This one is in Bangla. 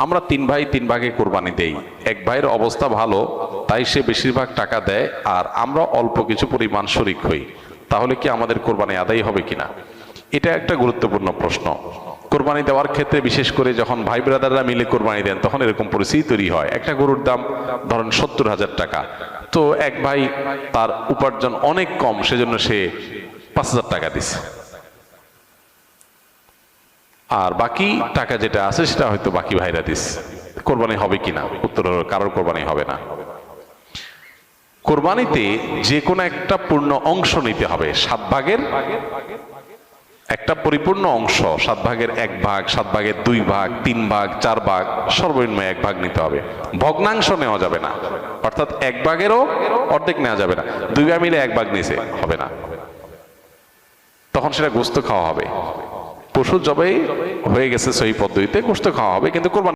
আমরা তিন ভাই তিন ভাগে কোরবানি দেই। এক ভাইয়ের অবস্থা ভালো, তাই সে বেশিরভাগ টাকা দেয় আর আমরা অল্প কিছু পরিমাণ শরিক হই। তাহলে কি আমাদের কোরবানি আদায় হবে কিনা? এটা একটা গুরুত্বপূর্ণ প্রশ্ন। কোরবানি দেওয়ার ক্ষেত্রে বিশেষ করে যখন ভাই ব্রাদাররা মিলে কোরবানি দেন তখন এরকম পরিস্থিতি তৈরি হয়। একটা গরুর দাম ধরেন 70,000 টাকা, তো এক ভাই তার উপার্জন অনেক কম, সেজন্য সে 5,000 টাকা দিছে, আর বাকি টাকা যেটা আছে সেটা হয়তো বাকি ভাইরা দিস। কোরবানি হবে কিনা? উত্তর হলো কারোর কোরবানি হবে না। কোরবানিতে যে কোনো একটা পূর্ণ অংশ নিতে হবে। 7 ভাগের একটা পরিপূর্ণ অংশ, 7 ভাগের 1 ভাগ, 7 ভাগের 2 ভাগ, 3 ভাগ, 4 ভাগ, সর্বনিম্ন 1 ভাগ নিতে হবে। ভগ্নাংশ নেওয়া যাবে না, অর্থাৎ 1 ভাগেরও অর্ধেক নেওয়া যাবে না। 2 ভাই মিলে 1 ভাগ নিছে, হবে না, তখন সেটা গোশত খাওয়া হবে। পশু জবাই হয়ে গেছে সহি পদ্ধতিতে, গোশত খাওয়া হবে, কিন্তু কোরবানি